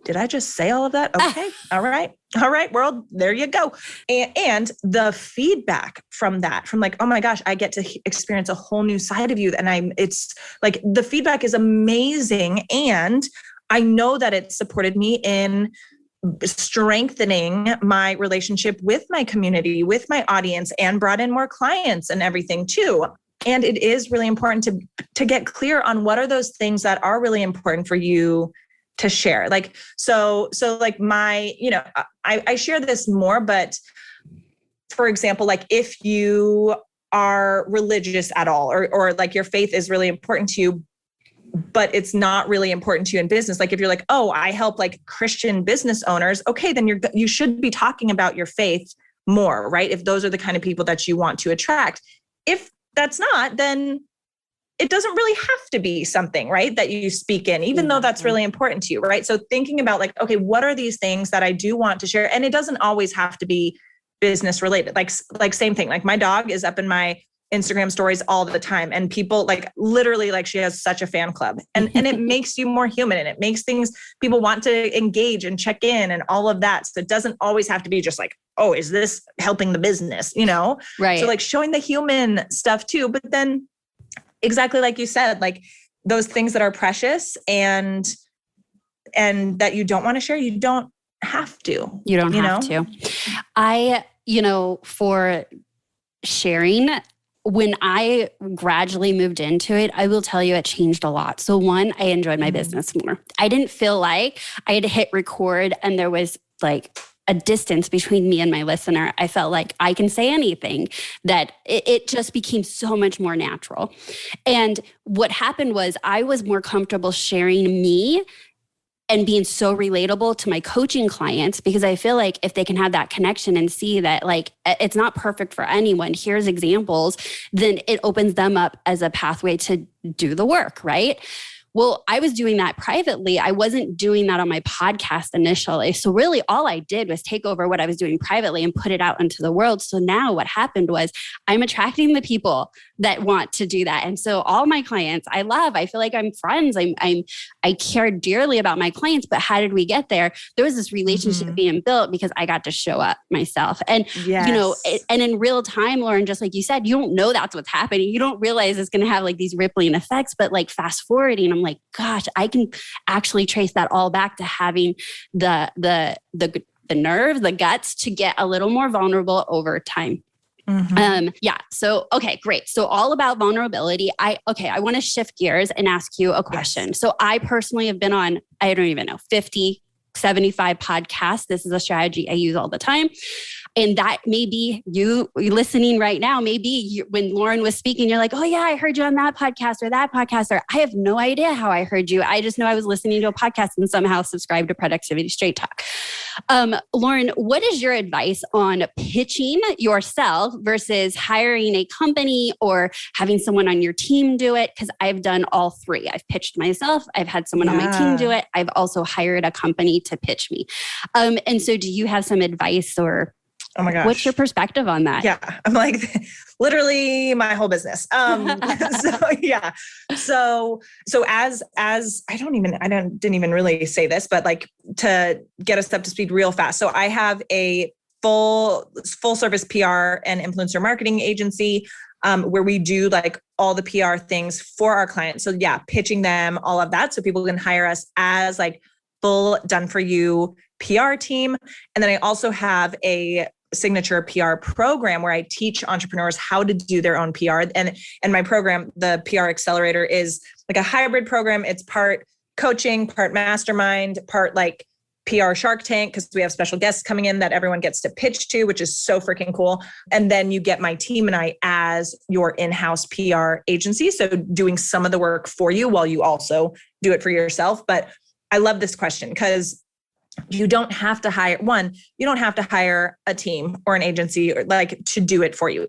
did I just say all of that? Okay. All right, world, there you go. And the feedback from that, from like, oh my gosh, I get to experience a whole new side of you. And it's like, the feedback is amazing. And I know that it supported me in strengthening my relationship with my community, with my audience, and brought in more clients and everything too. And it is really important to get clear on what are those things that are really important for you to share. Like, so like I share this more, but for example, like if you are religious at all, or like your faith is really important to you, but it's not really important to you in business. Like if you're like, oh, I help like Christian business owners. Okay, then you should be talking about your faith more, right? If those are the kind of people that you want to attract. If that's not, then it doesn't really have to be something, right, that you speak in, even though that's really important to you, right? So thinking about like, okay, what are these things that I do want to share? And it doesn't always have to be business related. Like same thing. Like my dog is up in my Instagram stories all the time, and people like literally like she has such a fan club, and it makes you more human, and it makes people want to engage and check in and all of that. So it doesn't always have to be just like, oh, is this helping the business? Right. So like showing the human stuff too, but then exactly like you said, like those things that are precious and that you don't want to share, you don't have to. You don't have to. For sharing, when I gradually moved into it, I will tell you it changed a lot. So one, I enjoyed my business more. I didn't feel like I had to hit record and there was like a distance between me and my listener. I felt like I can say anything, that it just became so much more natural. And what happened was I was more comfortable sharing me and being so relatable to my coaching clients, because I feel like if they can have that connection and see that like it's not perfect for anyone, here's examples, then it opens them up as a pathway to do the work, right? Well, I was doing that privately. I wasn't doing that on my podcast initially. So really all I did was take over what I was doing privately and put it out into the world. So now what happened was I'm attracting the people that want to do that. And so all my clients I feel like I'm friends. I care dearly about my clients, but how did we get there? There was this relationship being built because I got to show up myself. And, and in real time, Lauren, just like you said, you don't know that's what's happening. You don't realize it's going to have like these rippling effects, but like fast forwarding, I'm like, gosh, I can actually trace that all back to having the nerve, the guts to get a little more vulnerable over time. So, okay, great. So all about vulnerability. I want to shift gears and ask you a question. Yes. So I personally have been on, I don't even know, 50, 75 podcasts. This is a strategy I use all the time. And that may be you listening right now. Maybe when Lauren was speaking, you're like, oh yeah, I heard you on that podcast or that podcast, or I have no idea how I heard you. I just know I was listening to a podcast and somehow subscribed to Productivity Straight Talk. Lauren, what is your advice on pitching yourself versus hiring a company or having someone on your team do it? Because I've done all three. I've pitched myself. I've had someone on my team do it. I've also hired a company to pitch me. And so do you have some advice or oh my gosh, what's your perspective on that? Yeah. I'm like literally my whole business. So as I didn't even really say this, but like to get us up to speed real fast. So I have a full service PR and influencer marketing agency where we do like all the PR things for our clients. So yeah, pitching them, all of that. So people can hire us as like full done for you PR team. And then I also have a signature PR program where I teach entrepreneurs how to do their own PR. And my program, the PR Accelerator, is like a hybrid program. It's part coaching, part mastermind, part like PR Shark Tank, because we have special guests coming in that everyone gets to pitch to, which is so freaking cool. And then you get my team and I as your in-house PR agency. So doing some of the work for you while you also do it for yourself. But I love this question because you don't have to hire a team or an agency or like to do it for you.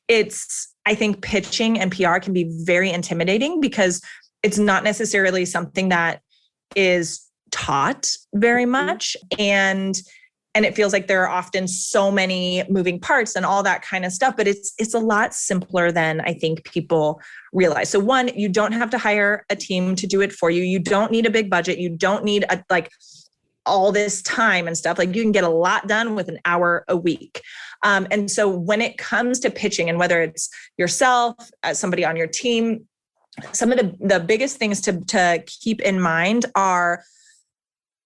I think pitching and PR can be very intimidating because it's not necessarily something that is taught very much. And it feels like there are often so many moving parts and all that kind of stuff, but it's a lot simpler than I think people realize. So one, you don't have to hire a team to do it for you. You don't need a big budget. You don't need all this time and stuff. Like you can get a lot done with an hour a week. And so when it comes to pitching, and whether it's yourself, somebody on your team, some of the biggest things to keep in mind are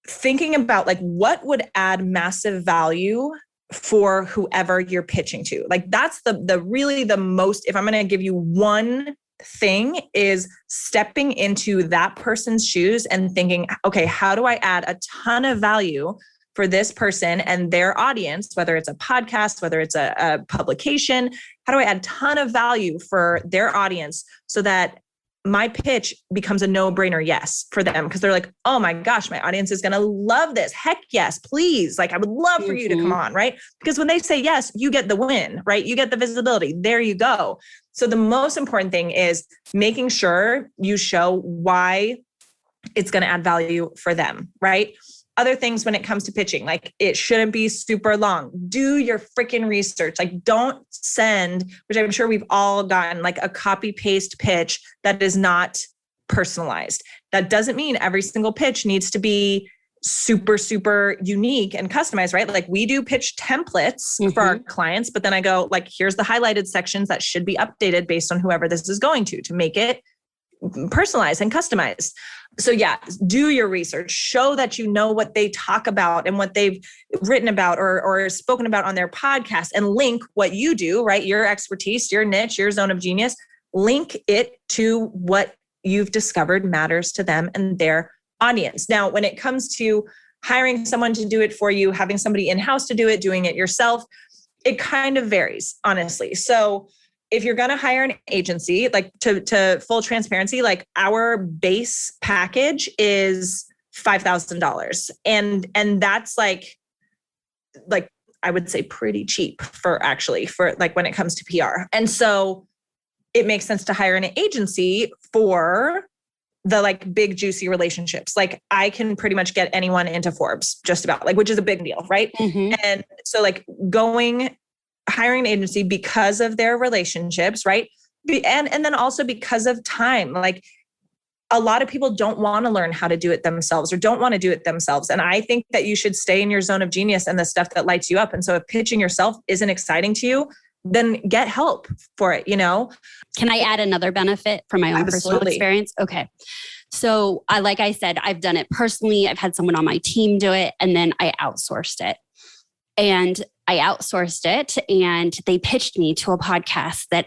thinking about like what would add massive value for whoever you're pitching to. Like that's the really the most, if I'm going to give you one thing, is stepping into that person's shoes and thinking, okay, how do I add a ton of value for this person and their audience, whether it's a podcast, whether it's a publication, how do I add a ton of value for their audience so that my pitch becomes a no-brainer yes for them? Because they're like, oh my gosh, my audience is going to love this. Heck yes, please. Like I would love for you to come on, right? Because when they say yes, you get the win, right? You get the visibility. There you go. So the most important thing is making sure you show why it's going to add value for them, right? Other things when it comes to pitching, like it shouldn't be super long. Do your freaking research. Like don't send, which I'm sure we've all gotten, like a copy paste pitch that is not personalized. That doesn't mean every single pitch needs to be super, super unique and customized, right? Like we do pitch templates for our clients, but then I go like, here's the highlighted sections that should be updated based on whoever this is going to make it personalized and customized. So yeah, do your research, show that you know what they talk about and what they've written about or spoken about on their podcast, and link what you do, right? Your expertise, your niche, your zone of genius, link it to what you've discovered matters to them and their audience. Now, when it comes to hiring someone to do it for you, having somebody in-house to do it, doing it yourself, it kind of varies, honestly. So if you're going to hire an agency, like to full transparency, like our base package is $5,000. And that's like I would say pretty cheap for like when it comes to PR. And so it makes sense to hire an agency for the like big juicy relationships. Like I can pretty much get anyone into Forbes just about, like, which is a big deal, right? And so like hiring an agency because of their relationships, right? And then also because of time. Like a lot of people don't want to learn how to do it themselves or don't want to do it themselves. And I think that you should stay in your zone of genius and the stuff that lights you up. And so if pitching yourself isn't exciting to you, then get help for it, you know? Can I add another benefit from my own personal experience? Okay. So like I said, I've done it personally. I've had someone on my team do it, and then I outsourced it. And I outsourced it, and they pitched me to a podcast that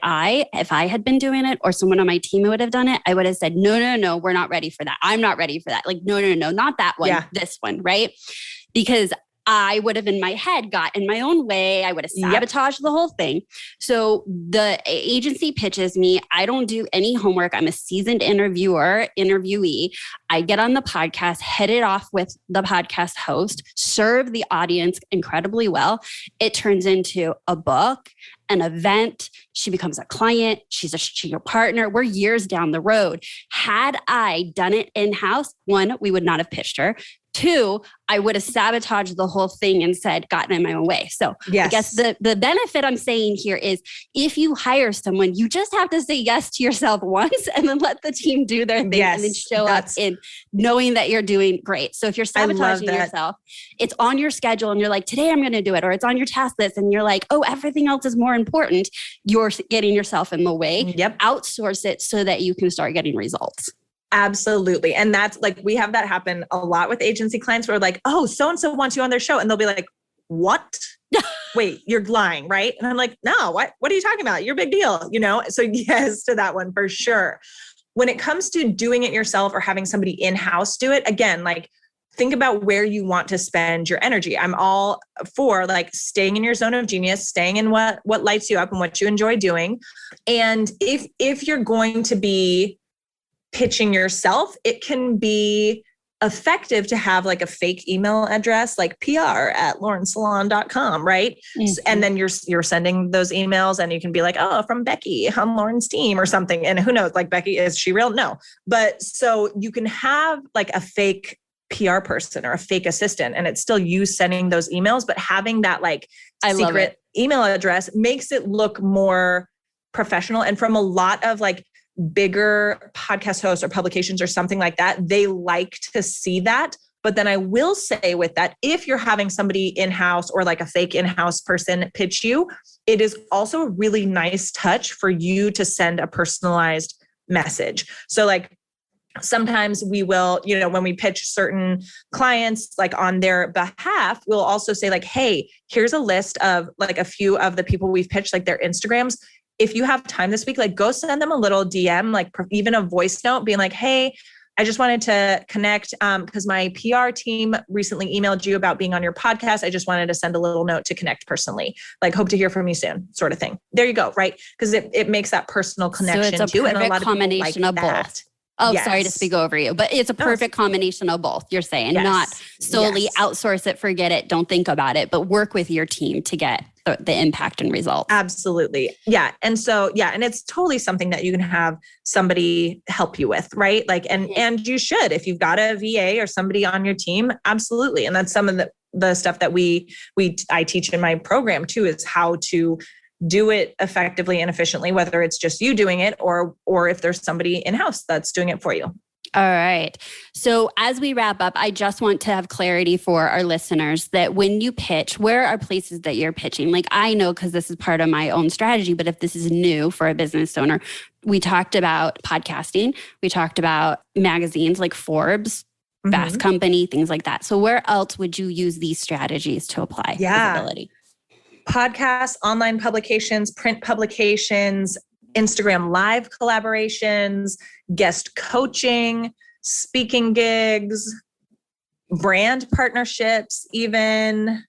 if I had been doing it or someone on my team who would have done it, I would have said, no, we're not ready for that. I'm not ready for that. Like, no, not that one, this one, right? Because I would have in my head got in my own way. I would have sabotaged the whole thing. So the agency pitches me. I don't do any homework. I'm a seasoned interviewee. I get on the podcast, hit it off with the podcast host, serve the audience incredibly well. It turns into a book, an event. She becomes a client. She's a partner. We're years down the road. Had I done it in-house, one, we would not have pitched her. Two, I would have sabotaged the whole thing and gotten in my own way. So I guess the benefit I'm saying here is if you hire someone, you just have to say yes to yourself once and then let the team do their thing and then show up in knowing that you're doing great. So if you're sabotaging yourself, it's on your schedule and you're like, today I'm going to do it, or it's on your task list and you're like, oh, everything else is more important. You're getting yourself in the way. Outsource it so that you can start getting results. Absolutely. And that's like, we have that happen a lot with agency clients where we're like, oh, so-and-so wants you on their show. And they'll be like, what? Wait, you're lying, right? And I'm like, no, what are you talking about? You're a big deal, you know? So yes to that one for sure. When it comes to doing it yourself or having somebody in-house do it, again, like think about where you want to spend your energy. I'm all for like staying in your zone of genius, staying in what lights you up and what you enjoy doing. And if you're going to be pitching yourself, it can be effective to have like a fake email address, like pr@laurensalaun.com, right? And then you're sending those emails and you can be like, oh, from Becky on Lauren's team or something. And who knows, like Becky, is she real? No. But so you can have like a fake PR person or a fake assistant and it's still you sending those emails, but having that like secret email address makes it look more professional. And from a lot of like bigger podcast hosts or publications or something like that, they like to see that. But then I will say with that, if you're having somebody in-house or like a fake in-house person pitch you, it is also a really nice touch for you to send a personalized message. So like sometimes we will, when we pitch certain clients, like on their behalf, we'll also say like, hey, here's a list of like a few of the people we've pitched, like their Instagrams. If you have time this week, like go send them a little DM, like even a voice note being like, hey, I just wanted to connect because my PR team recently emailed you about being on your podcast. I just wanted to send a little note to connect personally, like hope to hear from you soon, sort of thing. There you go, right? Because it makes that personal connection so it's a too. And a perfect lot combination of of that. both. Oh, yes. Sorry to speak over you, but it's a perfect combination of both. You're saying not solely outsource it, forget it, don't think about it, but work with your team to get the impact and results. Absolutely. Yeah. And so, and it's totally something that you can have somebody help you with, right? Like, and you should, if you've got a VA or somebody on your team, absolutely. And that's some of the stuff that I teach in my program too, is how to do it effectively and efficiently, whether it's just you doing it or if there's somebody in-house that's doing it for you. All right. So as we wrap up, I just want to have clarity for our listeners that when you pitch, where are places that you're pitching? Like I know, because this is part of my own strategy, but if this is new for a business owner, we talked about podcasting. We talked about magazines like Forbes, Fast Company, things like that. So where else would you use these strategies to apply visibility? Podcasts, online publications, print publications, Instagram live collaborations, guest coaching, speaking gigs, brand partnerships, even. Am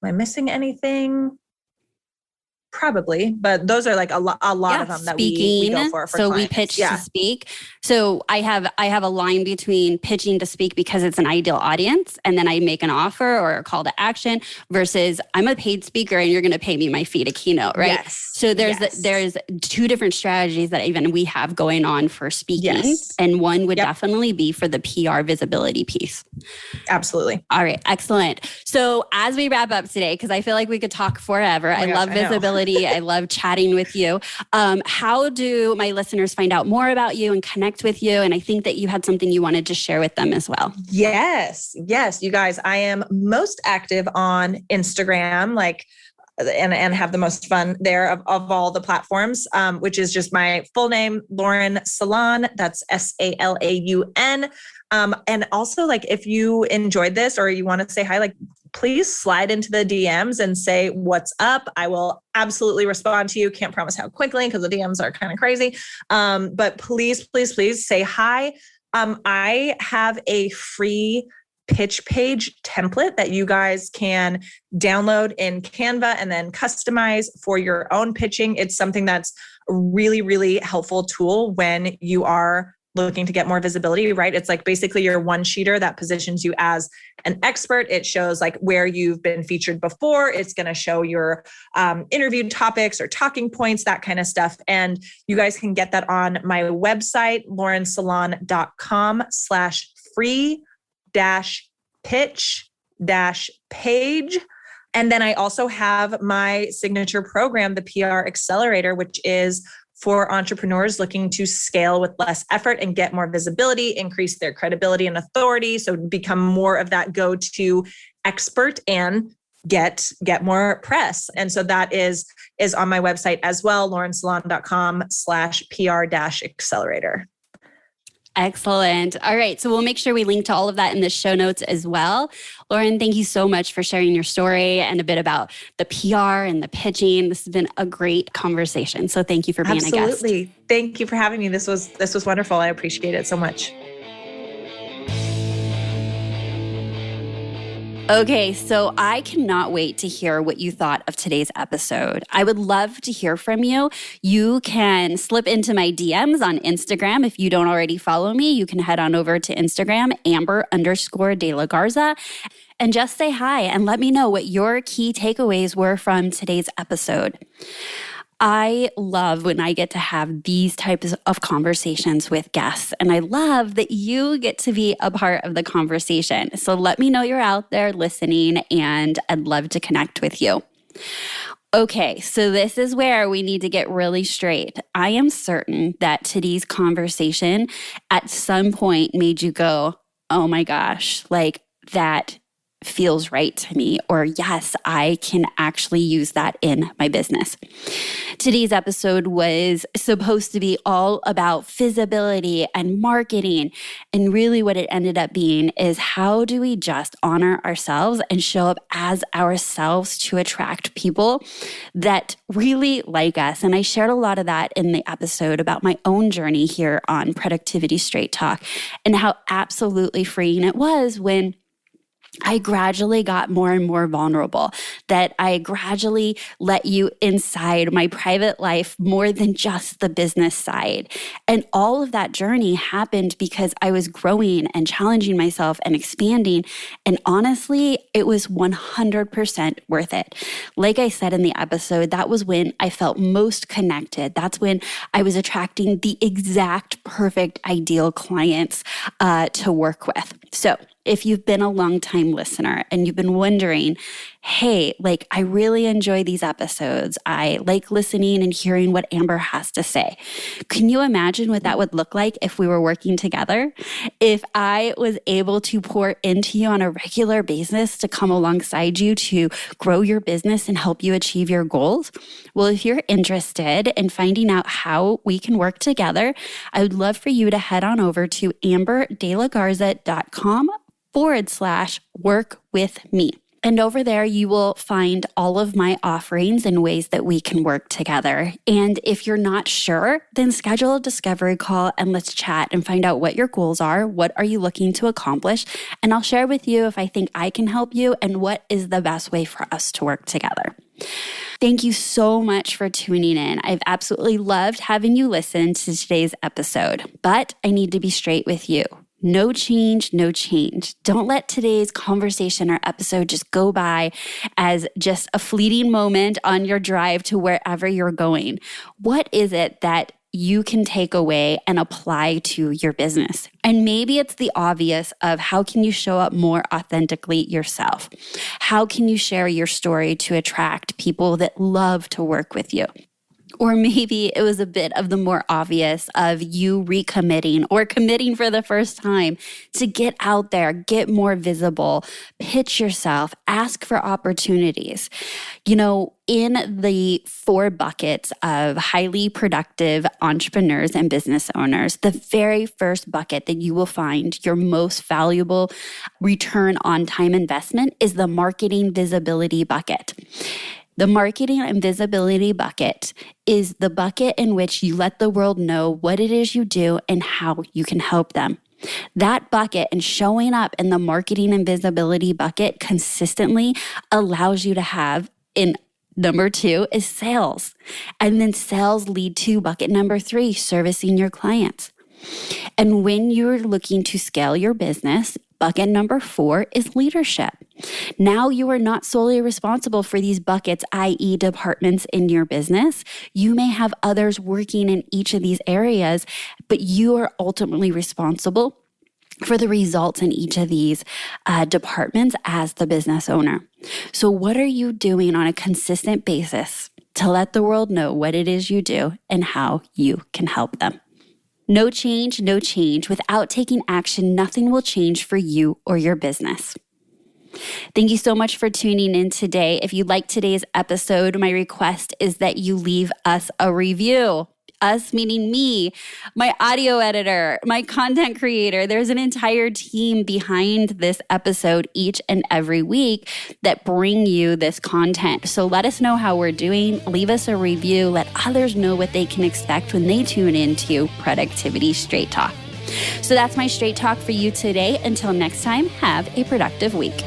I missing anything? Probably, but those are like a lot of them that we go for so clients. We pitch to speak. So I have a line between pitching to speak because it's an ideal audience, and then I make an offer or a call to action versus I'm a paid speaker and you're going to pay me my fee to keynote, right? Yes. So there's two different strategies that even we have going on for speaking, and one would definitely be for the PR visibility piece. Absolutely. All right, excellent. So as we wrap up today, because I feel like we could talk forever. I love visibility. I love chatting with you. How do my listeners find out more about you and connect with you? And I think that you had something you wanted to share with them as well. Yes, you guys, I am most active on Instagram, and have the most fun there of all the platforms, which is just my full name, Lauren Salaun. That's Salaun. And also, like, if you enjoyed this or you want to say hi, like, please slide into the DMs and say what's up. I will absolutely respond to you. Can't promise how quickly because the DMs are kind of crazy. But please say hi. I have a free pitch page template that you guys can download in Canva and then customize for your own pitching. It's something that's a really, really helpful tool when you are looking to get more visibility, right? It's like basically your one sheeter that positions you as an expert. It shows like where you've been featured before. It's going to show your interview topics or talking points, that kind of stuff. And you guys can get that on my website, laurensalaun.com/free-pitch-page. And then I also have my signature program, the PR Accelerator, which is for entrepreneurs looking to scale with less effort and get more visibility, increase their credibility and authority. So become more of that go-to expert and get more press. And so that is on my website as well, laurensalaun.com/PR-accelerator. Excellent. All right. So we'll make sure we link to all of that in the show notes as well. Lauren, thank you so much for sharing your story and a bit about the PR and the pitching. This has been a great conversation. So thank you for being a guest. Absolutely. Thank you for having me. This was wonderful. I appreciate it so much. Okay, so I cannot wait to hear what you thought of today's episode. I would love to hear from you. You can slip into my DMs on Instagram. If you don't already follow me, you can head on over to Instagram, Amber_De La Garza, and just say hi and let me know what your key takeaways were from today's episode. I love when I get to have these types of conversations with guests, and I love that you get to be a part of the conversation. So let me know you're out there listening, and I'd love to connect with you. Okay, so this is where we need to get really straight. I am certain that today's conversation at some point made you go, oh my gosh, like that feels right to me, or yes, I can actually use that in my business. Today's episode was supposed to be all about visibility and marketing. And really what it ended up being is how do we just honor ourselves and show up as ourselves to attract people that really like us. And I shared a lot of that in the episode about my own journey here on Productivity Straight Talk and how absolutely freeing it was when I gradually got more and more vulnerable, that I gradually let you inside my private life more than just the business side. And all of that journey happened because I was growing and challenging myself and expanding. And honestly, it was 100% worth it. Like I said in the episode, that was when I felt most connected. That's when I was attracting the exact perfect ideal clients to work with. So if you've been a long-time listener and you've been wondering, hey, I really enjoy these episodes. I like listening and hearing what Amber has to say. Can you imagine what that would look like if we were working together? If I was able to pour into you on a regular basis to come alongside you to grow your business and help you achieve your goals? Well, if you're interested in finding out how we can work together, I would love for you to head on over to amberdelagarza.com/work with me. And over there, you will find all of my offerings and ways that we can work together. And if you're not sure, then schedule a discovery call and let's chat and find out what your goals are. What are you looking to accomplish? And I'll share with you if I think I can help you and what is the best way for us to work together. Thank you so much for tuning in. I've absolutely loved having you listen to today's episode, but I need to be straight with you. No change, no change. Don't let today's conversation or episode just go by as just a fleeting moment on your drive to wherever you're going. What is it that you can take away and apply to your business? And maybe it's the obvious of how can you show up more authentically yourself? How can you share your story to attract people that love to work with you? Or maybe it was a bit of the more obvious of you recommitting or committing for the first time to get out there, get more visible, pitch yourself, ask for opportunities. In the 4 buckets of highly productive entrepreneurs and business owners, the very first bucket that you will find your most valuable return on time investment is the marketing visibility bucket. The marketing and visibility bucket is the bucket in which you let the world know what it is you do and how you can help them. That bucket and showing up in the marketing and visibility bucket consistently allows you to have, in number 2 is sales. And then sales lead to bucket number 3, servicing your clients. And when you're looking to scale your business, bucket number 4 is leadership. Now you are not solely responsible for these buckets, i.e. departments in your business. You may have others working in each of these areas, but you are ultimately responsible for the results in each of these departments as the business owner. So what are you doing on a consistent basis to let the world know what it is you do and how you can help them? No change, no change. Without taking action, nothing will change for you or your business. Thank you so much for tuning in today. If you like today's episode, my request is that you leave us a review. Us meaning me, my audio editor, my content creator. There's an entire team behind this episode each and every week that bring you this content. So let us know how we're doing. Leave us a review. Let others know what they can expect when they tune into Productivity Straight Talk. So that's my straight talk for you today. Until next time, have a productive week.